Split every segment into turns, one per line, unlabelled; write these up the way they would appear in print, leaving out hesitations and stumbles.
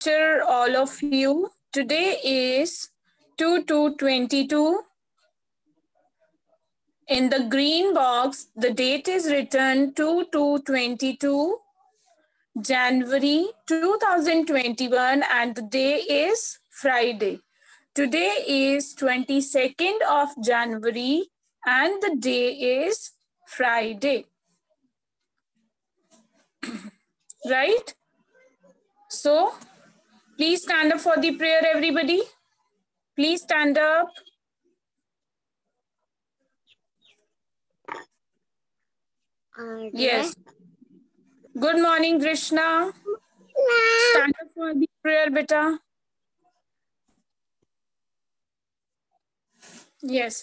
lecture all of you. Today is 2/2/22. In the green box, the date is written 2/2/22, January 2021, and the day is Friday. Today is 22nd of January and the day is Friday. Right? So, please stand up for the prayer, everybody. Please stand up. Yes. Good morning, Krishna. Stand up for the prayer, beta. Yes.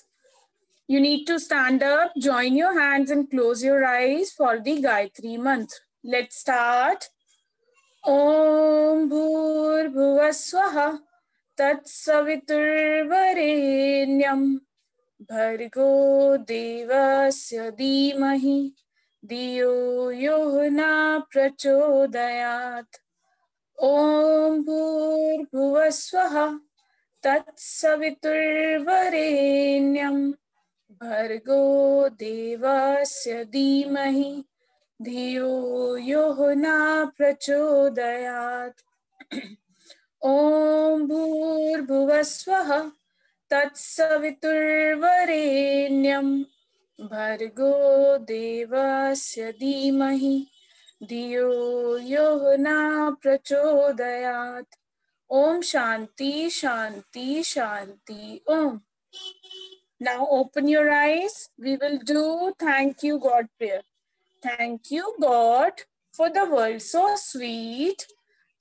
You need to stand up, join your hands and close your eyes for the Gayatri mantra. Let's start. Om Bhur Bhuvaswaha Tat Saviturvarenyam Bhargo Devasya Dhimahi Diyo Yona Prachodayat. Om Bhur Bhuvaswaha Tat Saviturvarenyam Bhargo Devasya Dhimahi Dhiyo yo na prachodayat. Om Bhur Bhuvaswaha Tat Saviturvarenyam Bhargo Devasya Dhimahi Dhiyo yo na prachodayat. Om Shanti Shanti Shanti Om. Now open your eyes. We will do thank you God prayer. Thank you, God, for the world so sweet.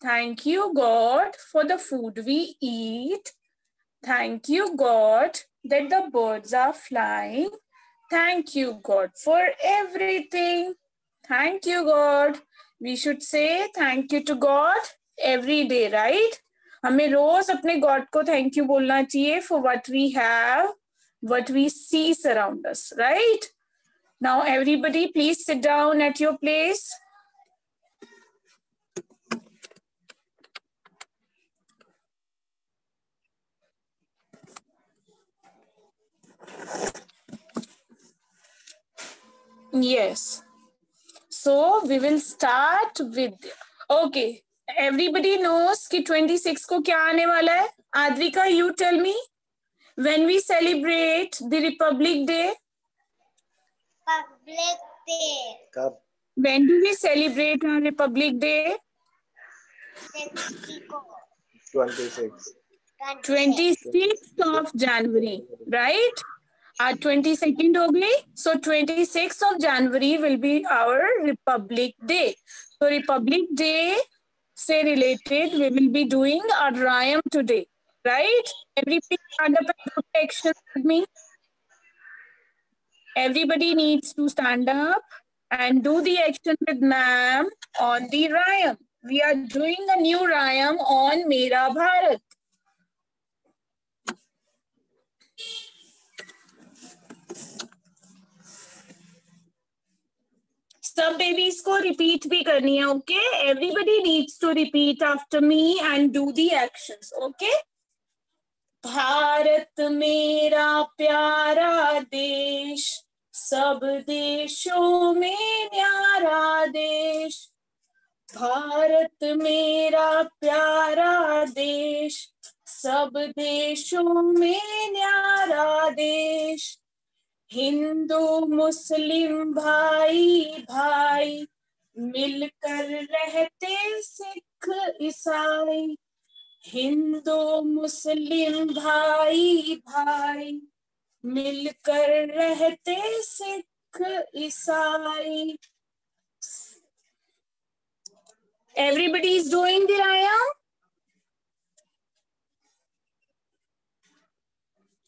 Thank you, God, for the food we eat. Thank you, God, that the birds are flying. Thank you, God, for everything. Thank you, God. We should say thank you to God every day, right? हमें रोज अपने God को thank you बोलना चाहिए for what we have, what we see surround us, right? Now, everybody, please sit down at your place. Yes. So, we will start with... Okay. Everybody knows कि 26 को क्या आने वाला है? Advika, you tell me. When we celebrate the Republic Day?
Republic Day.
When do we celebrate our Republic Day? 26th of January, right? 22nd हो गई. So 26th of January will be our Republic Day. So Republic Day से related, we will be doing a rhyme today, right? Everybody stand up and do the action with me. Everybody needs to stand up and do the action with ma'am on the rhyme. We are doing a new rhyme on Mera Bharat. सब babies को repeat भी करनी है, okay? Everybody needs to repeat after me and do the actions, okay? Bharat मेरा प्यारा देश, सब देशों में न्यारा देश. भारत मेरा प्यारा देश, सब देशों में न्यारा देश. हिंदू मुस्लिम भाई भाई, मिलकर रहते सिख ईसाई. हिंदू मुस्लिम भाई भाई, मिलकर रहते सिख ईसाई. Everybody is doing the rhyme?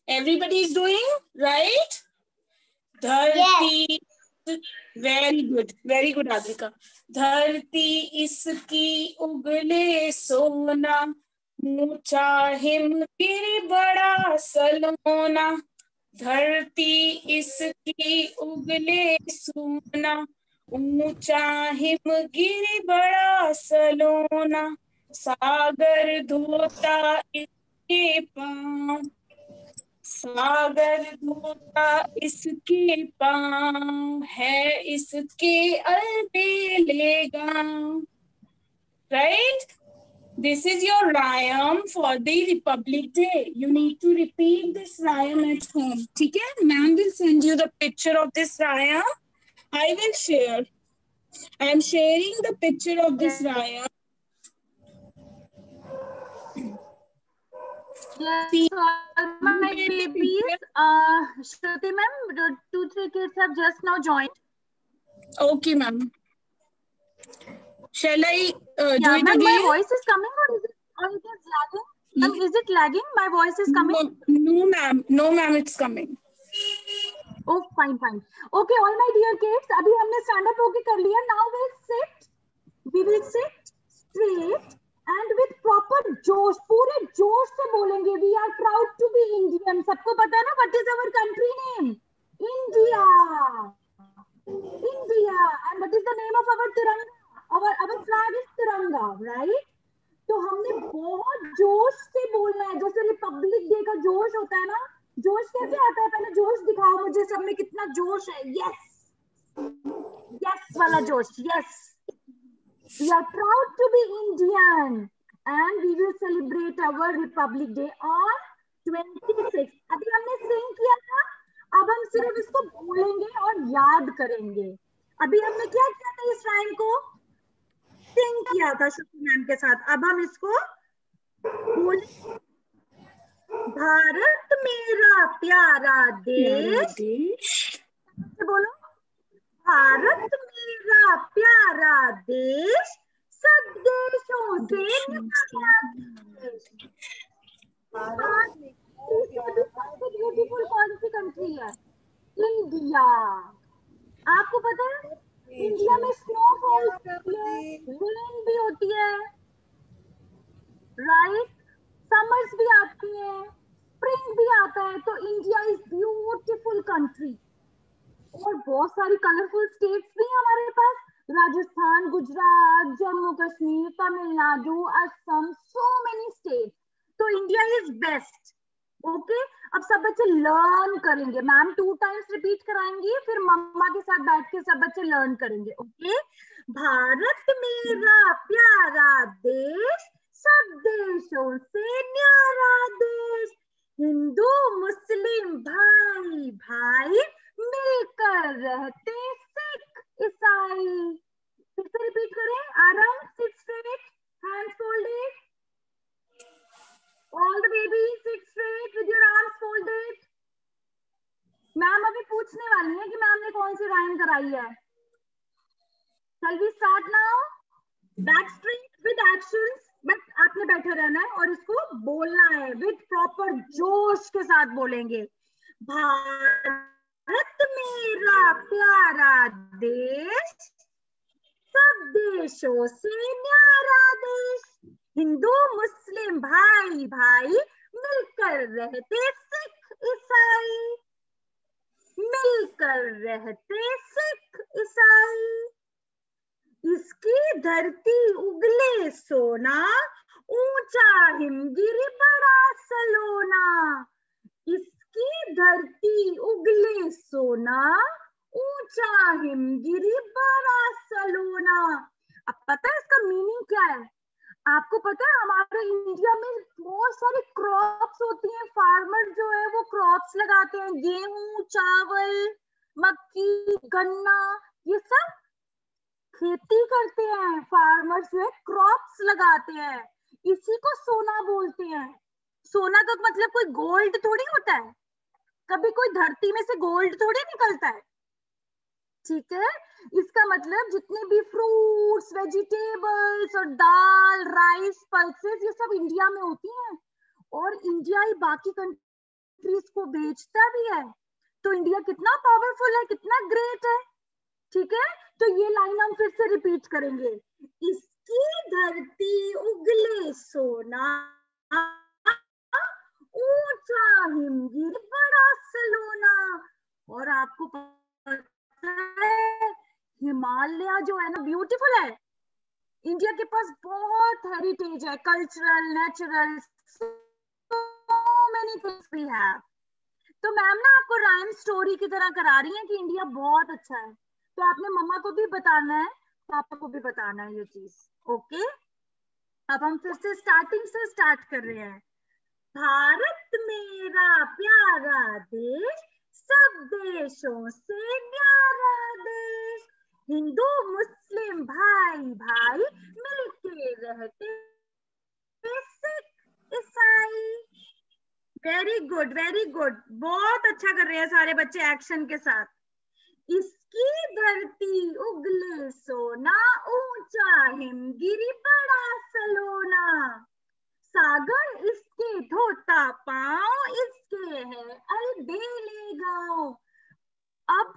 Everybody is doing, right? धरती, वेरी गुड आद्रिका. धरती इसकी उगले सोना, ऊंचा हिमगिरी बड़ा सलोना. धरती इसकी उगले सोना, ऊंचा हिमगिरी बड़ा सलोना. सागर धोता इसके पाँव, सागर धोता इसके पाँव, है इसके अलबेले गाँव. Right? This is your rhyme for the Republic Day. You need to repeat this rhyme at home. ठीक है? Ma'am will send you the picture of this rhyme. I will share. I am sharing the picture of this rhyme.
Yes, all my babies. Shruti ma'am, 2-3 kids have just now joined.
Okay, ma'am. Shall I do it
ma'am,
again?
my voice is coming or it is lagging? Ma'am, is it lagging? My voice is coming?
No, ma'am. No, ma'am, it's coming.
Oh, fine. Okay, all my dear kids, अभी हमने stand up होके कर लिया. Now we'll sit. We will sit straight and with proper जोश, पूरे जोश से बोलेंगे. We are proud to be Indian. सबको पता है ना? What is our country name? India. India. And what is the name of our Tiranga? Our flag is Tiranga, right? तो हमने बहुत जोश से बोलना है. जैसे रिपब्लिक डे का जोश होता है ना, जोश कैसे आता है? पहले जोश दिखाओ मुझे, सब में कितना जोश है. यस वाला जोश. Yes, we are proud to be Indian and we will celebrate our Republic Day on 26. अभी हमने सिंग किया था, अब हम सिर्फ इसको बोलेंगे और याद करेंगे. अभी हमने क्या किया था? इस राइम को सिंग किया था श्रुति मैम के साथ. अब हम इसको बोलेंगे. भारत मेरा प्यारा देश. बोलो, भारत मेरा प्यारा देश, सब देशों से न्यारा देश. ब्यूटीफुल कौन सी कंट्री है? इंडिया. आपको पता है इंडिया में स्नोफॉल होती है, रेन भी होती है, राइट? समर्स भी आती है, स्प्रिंग भी आता है. तो इंडिया इज ब्यूटीफुल कंट्री. और बहुत सारी कलरफुल स्टेट्स भी हैं हमारे पास. Rajasthan, Gujarat, Jammu Kashmir, Tamil Nadu, Assam, so many states. तो इंडिया इज बेस्ट. ओके, अब सब बच्चे लर्न करेंगे. मैम 2 टाइम्स रिपीट कराएंगी, फिर मम्मा के साथ बैठ के सब बच्चे लर्न करेंगे. ओके, भारत मेरा प्यारा देश, सब देशों से न्यारा देश, हिंदू मुस्लिम भाई भाई, मिलकर रहते सिख ईसाई. फिर से रिपीट करें. आराम, seat straight, hands folded. All the babies sit straight with your arms folded. Ma'am अभी पूछने वाली है कि मैम ने कौन सी राइम कराई है. Shall we start now? Back straight with actions. But आपने बैठे रहना है और इसको बोलना है विद प्रॉपर जोश के साथ बोलेंगे. भारत मेरा प्यारा देश, सब देशों से न्यारा देश, हिंदू मुस्लिम भाई भाई, मिलकर रहते सिख ईसाई, मिलकर रहते सिख ईसाई. इसकी धरती उगले सोना, ऊंचा हिमगिरी बड़ा सलोना. इसकी धरती उगले सोना, ऊंचा हिमगिरी बड़ा सलोना. अब पता है इसका मीनिंग क्या है? आपको पता है हमारे इंडिया में बहुत सारी क्रॉप्स होती हैं. फार्मर जो है वो क्रॉप्स लगाते हैं. गेहूं, चावल, मक्की, गन्ना, ये सब खेती करते हैं. फार्मर्स जो है क्रॉप्स लगाते हैं. इसी को सोना बोलते हैं. सोना का मतलब कोई गोल्ड थोड़ी होता है. कभी कोई धरती में से गोल्ड थोड़ी निकलता है. ठीक है, इसका मतलब जितने भी फ्रूट्स, वेजिटेबल्स और दाल, राइस, पल्सेस, ये सब इंडिया में होती हैं. और इंडिया ही बाकी कंट्रीज को बेचता भी है. तो इंडिया कितना पावरफुल है, कितना ग्रेट है. ठीक है, तो ये लाइन हम फिर से रिपीट करेंगे. इसकी धरती उगले सोना, ऊंचा हिमगिर बड़ा सलोना. और आपको पता है हिमालय जो है ना ब्यूटीफुल है. इंडिया के पास बहुत हेरिटेज है, cultural, natural, so many things we have. तो मैम ना आपको राइम स्टोरी की तरह करा रही है कि इंडिया बहुत अच्छा है, तो आपने मम्मा को भी बताना है, पापा को भी बताना है ये चीज। ओके, अब हम फिर से स्टार्टिंग से स्टार्ट कर रहे हैं। भारत मेरा प्यारा देश, सब देशों से न्यारा देश, हिंदू मुस्लिम भाई भाई मिलके रहते, सिख ईसाई। वेरी गुड, वेरी गुड, बहुत अच्छा कर रहे हैं सारे बच्चे एक्शन के साथ। इसकी धरती उगले सोना, ऊंचा हिमगिरी बड़ा सलोना, सागर इसके धोता पांव, इसके है अलबेले गांव। अब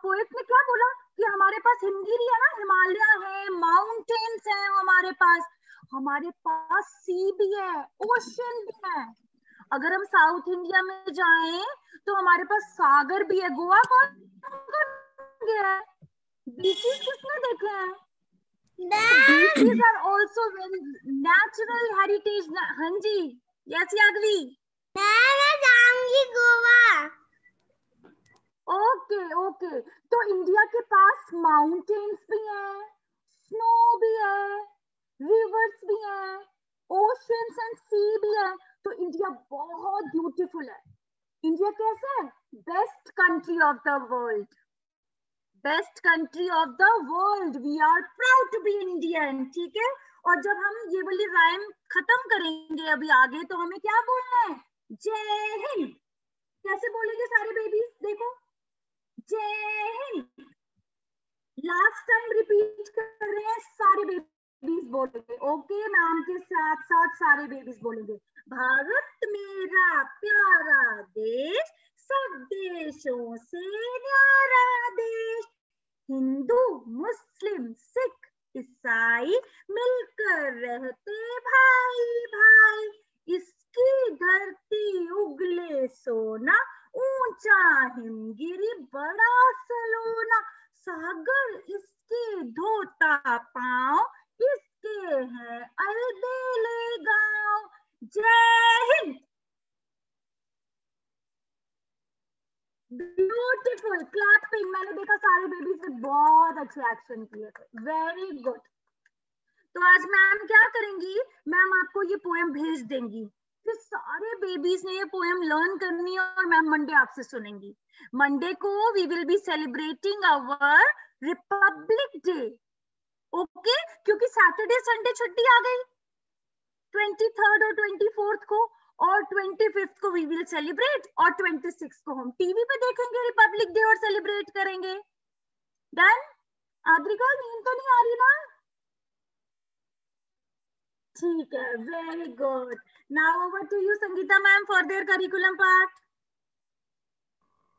पोएट ने क्या बोला कि हमारे पास हिमगिरी है ना, हिमालय है, माउंटेन्स है हमारे पास सी भी है, ओशन भी है। अगर हम साउथ इंडिया में जाएं तो हमारे पास सागर भी है। गोवा कौन गया है? बीचेस किसने देखे हैं? Beaches are also very natural heritage. हाँ जी, यस यादवी,
मैं जाऊंगी गोवा।
Okay okay. तो इंडिया के पास माउंटेन्स भी हैं, स्नो भी है, रिवर्स भी हैं, ओशंस एंड सी भी है। तो इंडिया बहुत ब्यूटीफुल है। इंडिया कैसा है? Best country of the world, best country of the world. We are proud to be Indian, ठीक है। और जब हम ये वाली राइम खत्म करेंगे अभी आगे, तो हमें क्या बोलना है? जय हिंद। कैसे बोलेंगे सारे बेबीज? देखो, जय हिंद। लास्ट टाइम रिपीट कर रहे हैं, सारे बेबीज बोलेंगे। ओके, मैम के साथ साथ सारे बेबीज बोलेंगे। भारत मेरा प्यारा देश, सब देशों से न्यारा देश, हिंदू मुस्लिम सिख ईसाई मिलकर रहते भाई भाई, इसकी धरती उगले सोना, ऊंचा हिमगिरी बड़ा सलोना, सागर इसके धोता पांव, इसके है अलबेले गांव। जय हिंद। Beautiful, clapping. मैंने देखा सारे बेबीज ने बहुत अच्छे एक्शन किए थे, वेरी गुड। तो आज मैम क्या करेंगी, मैम आपको ये पोएम भेज देंगी, फिर सारे बेबीज ने ये पोएम लर्न करनी है और मैम मंडे आपसे सुनेंगी। मंडे को we will be celebrating our republic day. Okay, क्योंकि सैटरडे संडे छुट्टी आ गई 23rd और 24th को, और 25th को वी विल सेलिब्रेट, और 26th को हम टीवी पे देखेंगे रिपब्लिक डे और सेलिब्रेट करेंगे। डन? आद्रिका, नींद तो नहीं आ रही ना? ठीक है, very good. Now over to you Sangeeta ma'am for their curriculum part.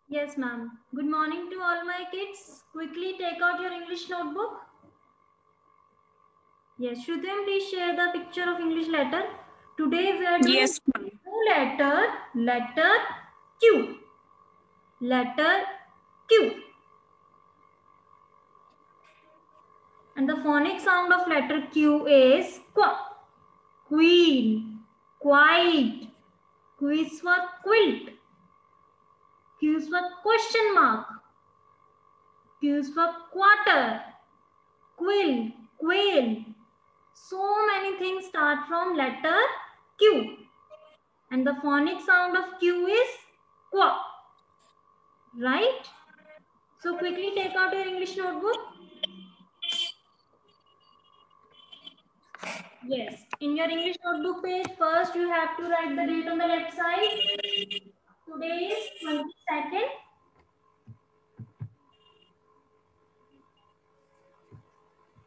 Yes, ma'am. Good morning to all my kids. Quickly take out your English notebook. Yes, Shrutim, please share the picture of English letter. Today we are doing
Yes, ma'am.
new letter Q. Letter Q. And the phonic sound of letter Q is qu. Queen, quiet. Q is for quilt. Q is for question mark. Q is for quarter. Quill, quail. So many things start from letter Q. And the phonic sound of Q is qua. Right? So quickly take out your English notebook. Yes. In your English notebook page, first you have to write the date on the left side. Today is 22nd.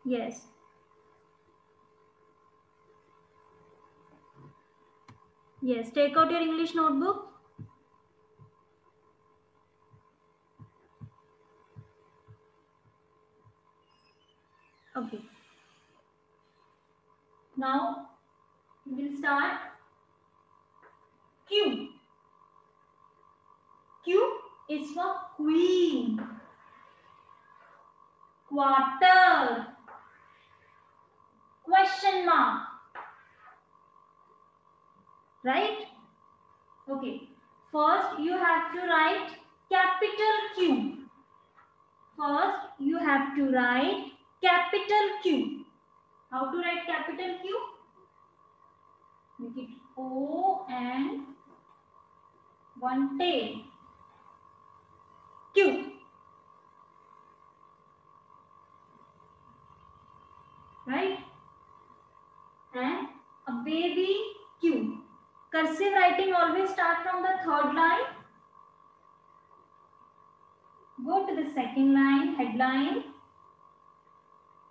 Yes. Yes, take out your English notebook. Okay. Now we will start. Q. Q is for queen. Quarter. question mark. Right? Okay. First, you have to write capital Q. First, you have to write capital Q. How to write capital Q? Make it O and one tail. Q. Right? And a baby Q. Cursive writing always start from the third line. Go to the second line, headline.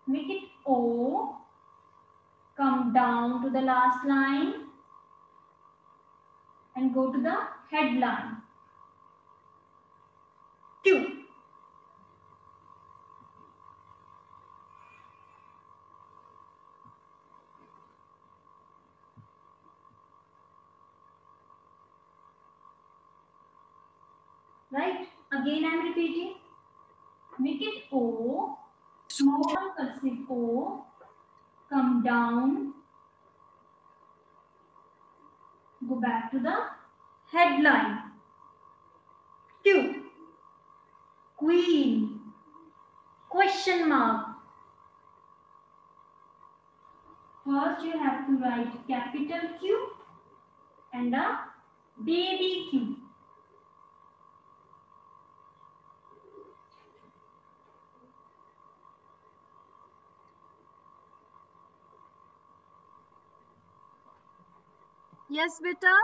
Make it O. Come down to the last line and go to the headline. Q. Right? Again I am repeating. Make it O. Small cursive O. Come down. Go back to the headline. Q. Queen. Question mark. First you have to write capital Q and a baby Q.
Yes, beta.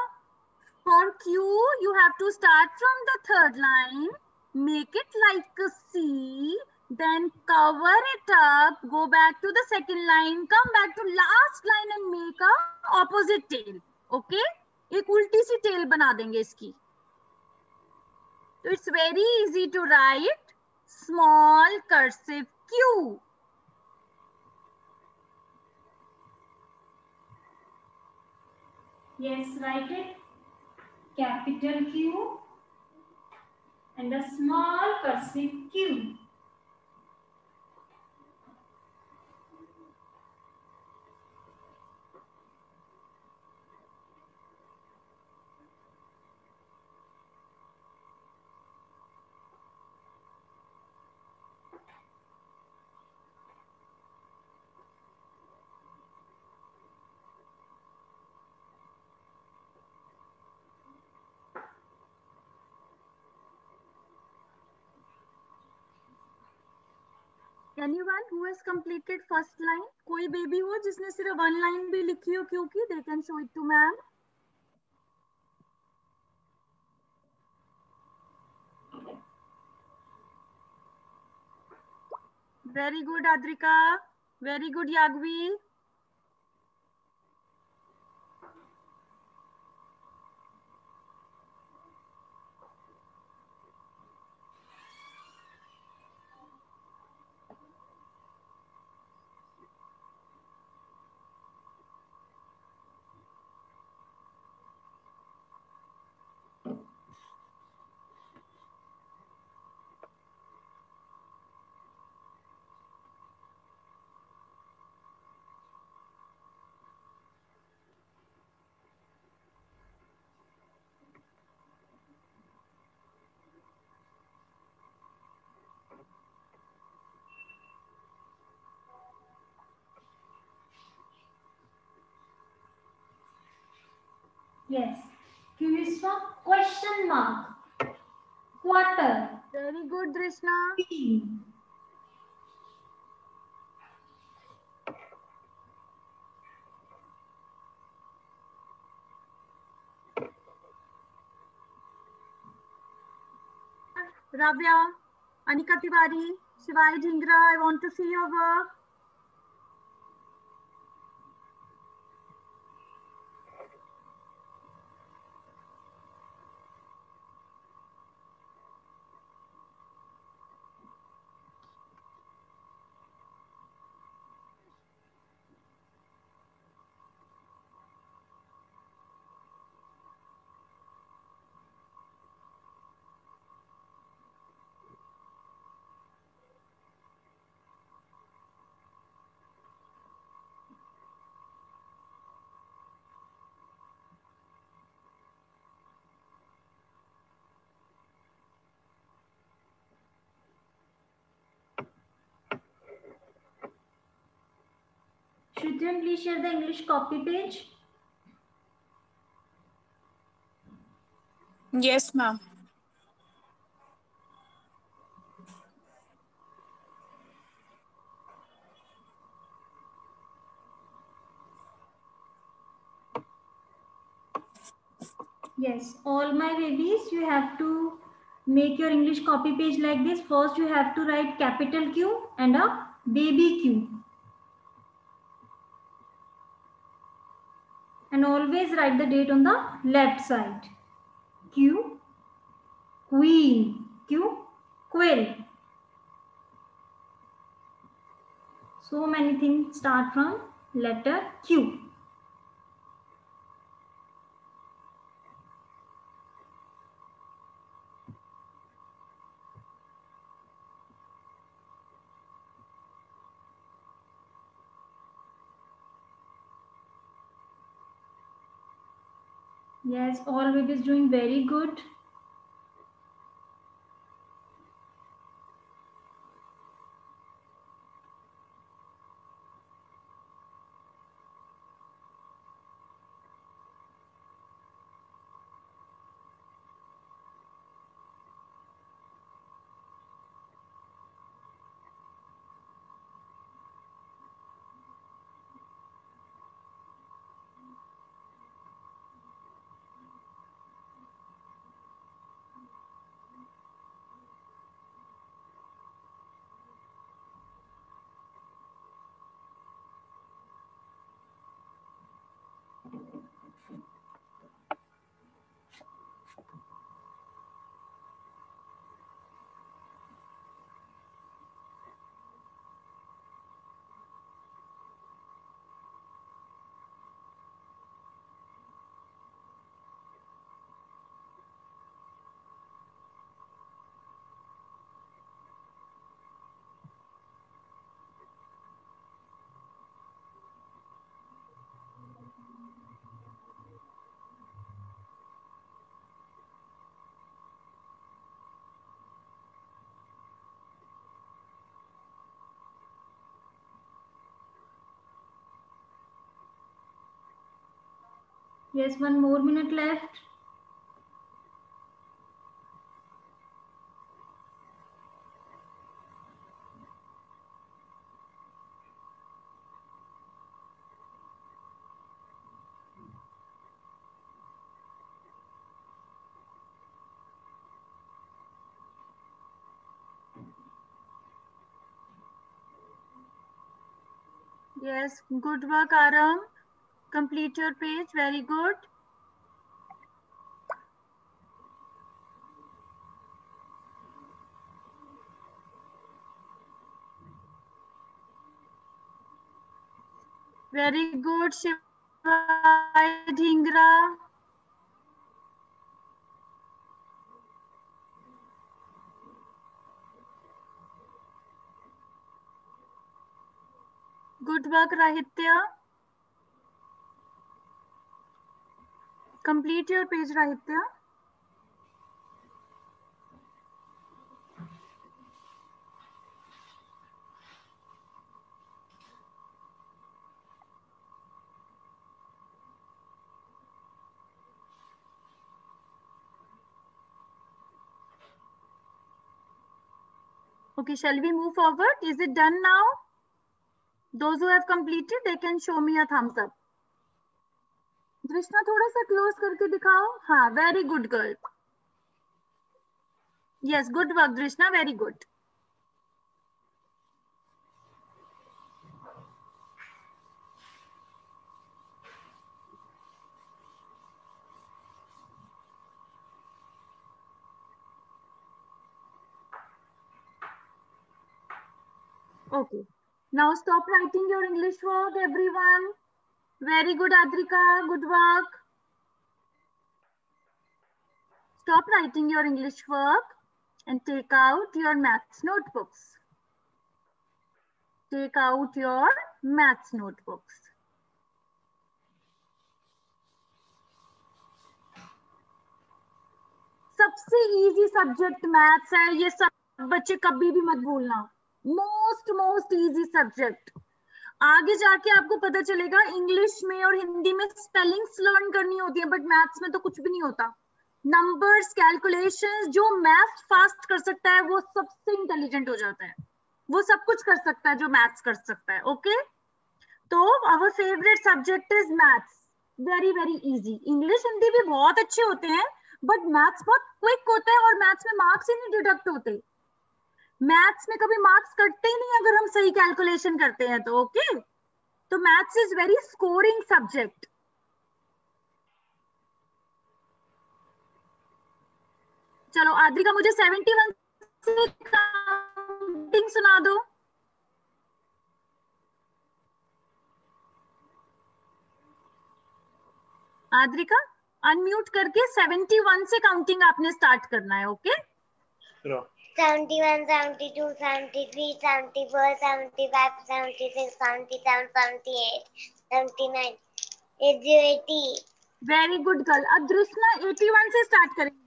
For Q, you have to start from the third line, make it like a C, then cover it up, go back to the second line, come back to last line and make a opposite tail. Okay? एक उल्टी सी tail बना देंगे इसकी. So it's very easy to write small cursive Q.
Yes, write it. Capital Q and a small cursive Q.
Anyone who has completed first line? कोई baby हो जिसने सिर्फ one line भी लिखी हो क्योंकि they can show it to ma'am. Very good, Adrika. Very good, Yagvi.
Yes. Q is for question mark. Quarter.
Very good, Drishna.
P.
Ravya, Anika Tiwari, Shivai Dhingra, I want to see your work.
Shruti, please share the English copy page.
Yes, ma'am.
Yes, all my babies, you have to make your English copy page like this. First, you have to write capital Q and a baby Q. And always write the date on the left side. Q, queen. Q, quill. So many things start from letter Q. Yes, all babies doing very good. Yes, 1 more minute left.
Yes, good work, Aram. Complete your page. Very good. Very good, Shiva Dhingra. Good work, Rahitya. Complete your page, Rahitya. Okay, shall we move forward? Is it done now? Those who have completed, they can show me a thumbs up. Drishna, थोड़ा सा close करके दिखाओ. हाँ, very good girl. Yes, good work, Drishna. Very good. Okay. Now stop writing your English work, everyone. Very good, Adrika. Good work. Stop writing your English work and take out your maths notebooks. Take out your maths notebooks. सबसे easy subject maths है, ये सब बच्चे कभी भी मत भूलना. Most easy subject. आगे जाके आपको पता चलेगा इंग्लिश में और हिंदी में स्पेलिंग्स लर्न करनी होती है, बट मैथ्स में तो कुछ भी नहीं होता। नंबर्स, कैलकुलेशंस, जो मैथ्स फास्ट कर सकता है वो सबसे इंटेलिजेंट हो जाता है, वो सब कुछ कर सकता है जो मैथ्स कर सकता है। ओके, तो our favourite subject is maths, very very easy. English Hindi भी बहुत अच्छे होते हैं, बट मैथ्स बहुत क्विक होता है और मैथ्स में मार्क्स ही नहीं डिडक्ट होते। मैथ्स में कभी मार्क्स कटते ही नहीं अगर हम सही कैलकुलेशन करते हैं तो। ओके, तो maths is very scoring subject. चलो आद्रिका, मुझे 71 से काउंटिंग सुना दो। आद्रिका, अनम्यूट करके 71 से काउंटिंग आपने स्टार्ट करना है। ओके,
71, 72, 73, 74, 75, 76, 77, 78, 79, 80.
Very good girl. अब दृष्णा 81 से स्टार्ट करेंगे।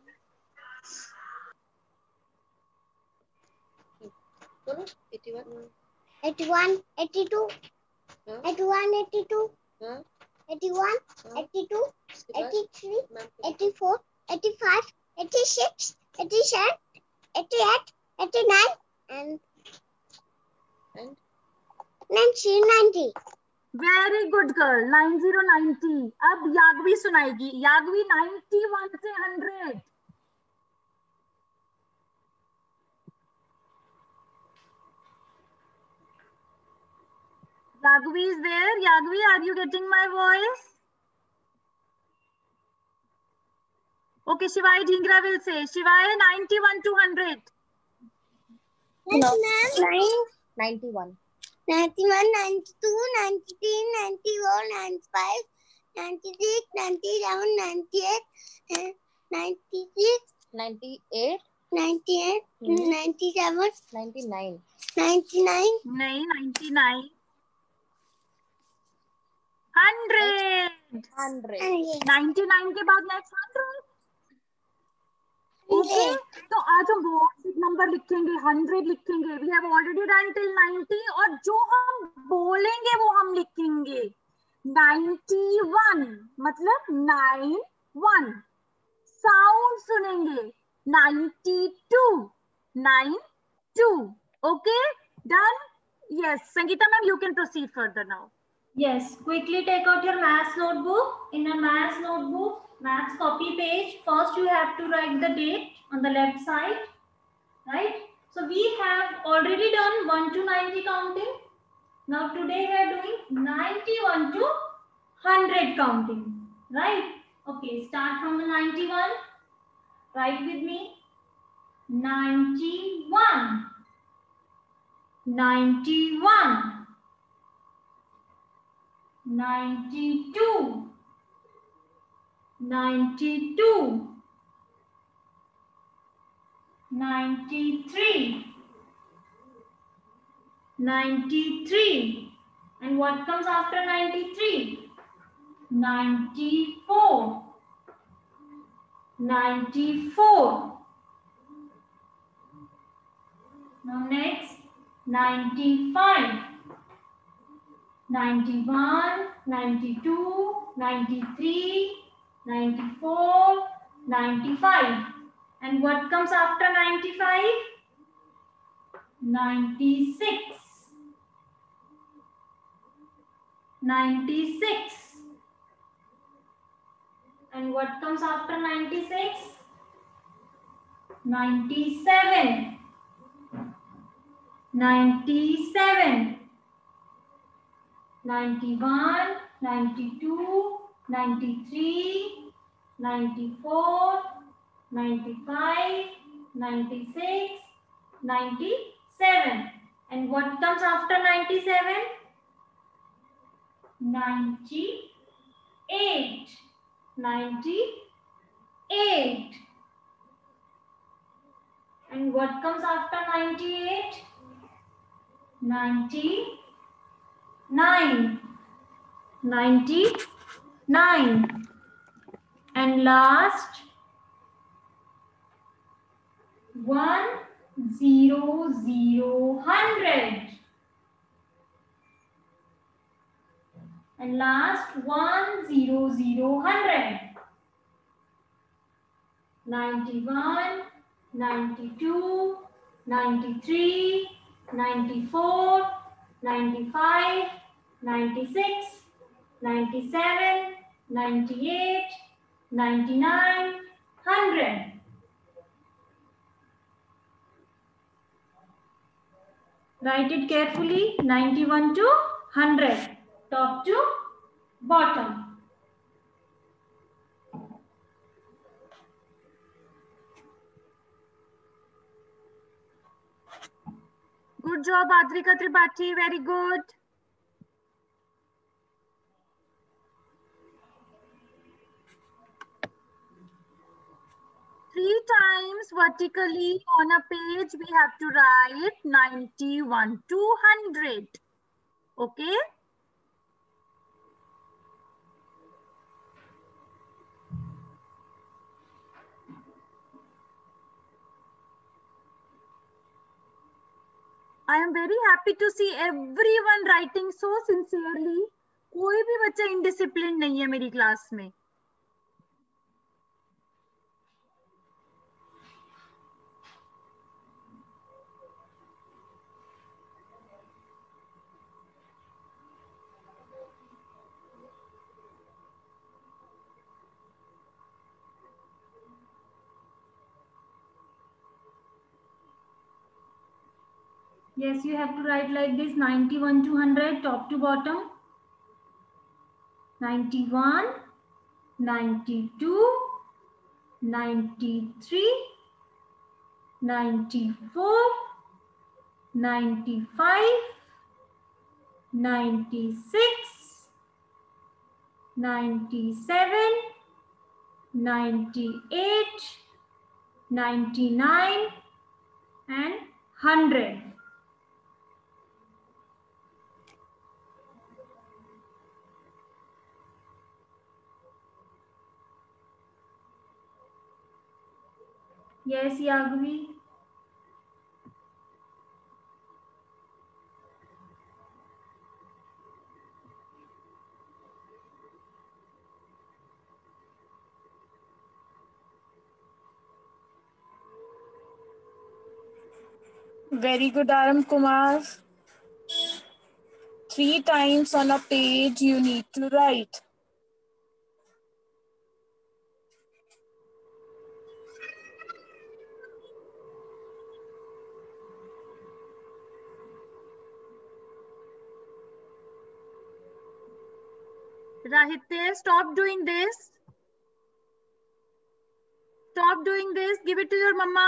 81, 82, 81, 82, 81, 82, 83, 84, 85, 86, 87, 88, 89, and 90.
Very good girl, 90, 90। अब याग्वी सुनाएगी। याग्वी 91 से 100। Yagvi is there. Yagvi, are you getting my voice? Okay, Shivai Dhingra will say. Shivai, 91 to 100.
No. 91. 91, 92, 93, 94, 95, 96, 97, 98, 96, 98, 98, 97, 99. 99.
नहीं, 99. 100. 99 के बाद नेक्स्ट 100. ओके, तो आज हम बहुत नंबर लिखेंगे, 100 लिखेंगे। We have already done till 90, और जो हम बोलेंगे वो हम लिखेंगे। 91 मतलब 91, साउंड सुनेंगे। 92, 92. Okay, done? Yes, Sangeeta ma'am, you can proceed further now.
Yes, quickly take out your maths notebook. In a maths notebook, maths copy page, first you have to write the date on the left side, right? So we have already done 1 to 90 counting. Now today we are doing 91 to 100 counting, right? Okay, start from the 91. Write with me. 91, 91. 92, 92, 93, 93, and what comes after 93? 94, 94. Now next 95, 91, 92, 93, 94, 95. And what comes after 95? 96. 96. And what comes after 96? 97. 97. 91, 92, 93, 94, 95, 96, 97. And what comes after 97? 98. 98. And what comes after 98? 99. 99. And last 100. And last 1 0 0 100. 91, 92, 93, 94, 95, 96, 97, 98, 99, 100. Write it carefully. 91 to 100. Top to bottom.
Good job, Adrika Tripathi. Very good. Three times vertically on a page, we have to write 91 to 100. Okay? I am very happy to see everyone writing so sincerely. कोई भी बच्चा indisciplined नहीं है मेरी class में.
Yes, you have to write like this, 91 to 100, top to bottom. 91, 92, 93, 94, 95, 96, 97, 98, 99 and 100. Yes, Yagvi.
Very good, Aram Kumar. 3 times on a page you need to write.
Rahite, stop doing this. Stop doing this. Give it to your mama.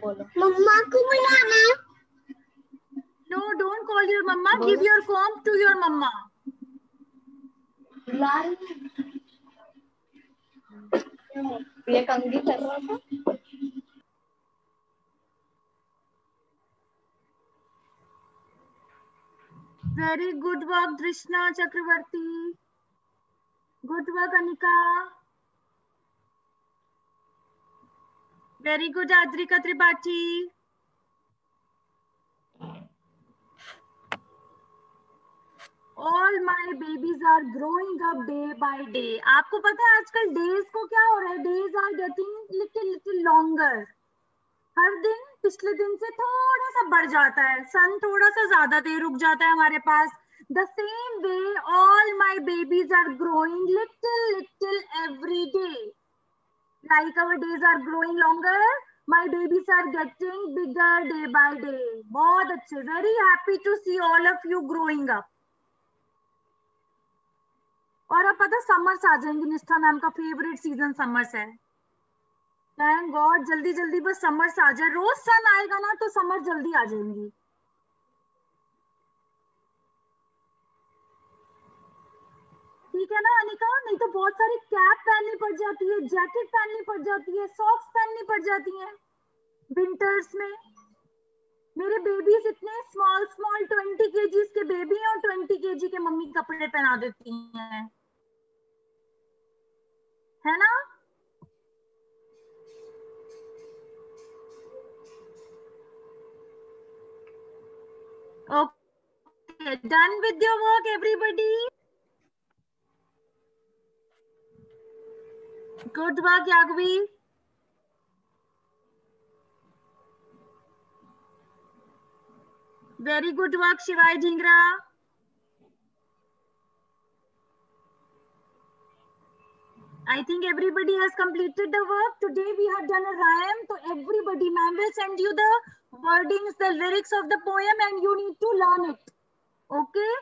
बोलो मम्मा को बुलाना.
No, don't call your mama. Give your comb to your mama.
ये कंघी कर रहा था.
Very good work, Drishna Chakravarti. Good work, Anika. Very good, Adrika Tripathi. All my babies are growing up day by day. आपको पता है आजकल days को क्या हो रहा है? Days are getting little longer. हर दिन पिछले दिन से थोड़ा सा बढ़ जाता है. सन थोड़ा सा ज्यादा देर रुक जाता है हमारे पास. The same way, all my babies are growing little every day. Like our days are growing longer, my babies are getting bigger day by day. बहुत अच्छे. Very happy to see all of you growing up. और अब पता summers आ जाएंगे. निष्ठा ma'am का favourite season summers है. Thank God जल्दी जल्दी बस समर्स आ जाए. रोज सन आएगा ना तो समर जल्दी आ जाएंगी. ठीक है ना अनिका? नहीं तो बहुत सारी कैप पहननी पड़ जाती है, जैकेट पहननी पड़ जाती है, सॉक्स पहननी पड़ जाती है विंटर्स में. मेरे बेबीज इतने स्मॉल 20 kgs के बेबी हैं और 20 kg के मम्मी कपड़े पहना देती हैं. है ना? Okay, done with your work, everybody. Good work, Yagvi. Very good work, Shivai Dhingra. I think everybody has completed the work. Today we have done a rhyme. So everybody, ma'am will send you the wordings, the lyrics of the poem and you need to learn it. Okay?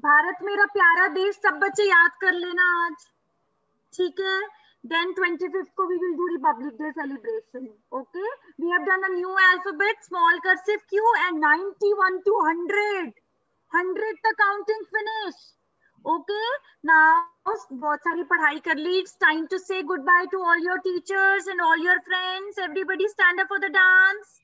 Bharat मेरा प्यारा देश सब बच्चे याद कर लेना आज. ठीक है? Then 25th को we will do Republic Day celebration. Okay? We have done a new alphabet, small cursive Q and 91 to 100. 100 तक counting finish. Okay, now बहुत सारी पढ़ाई कर ली. It's time to say goodbye to all your teachers and all your friends. Everybody stand up for the dance.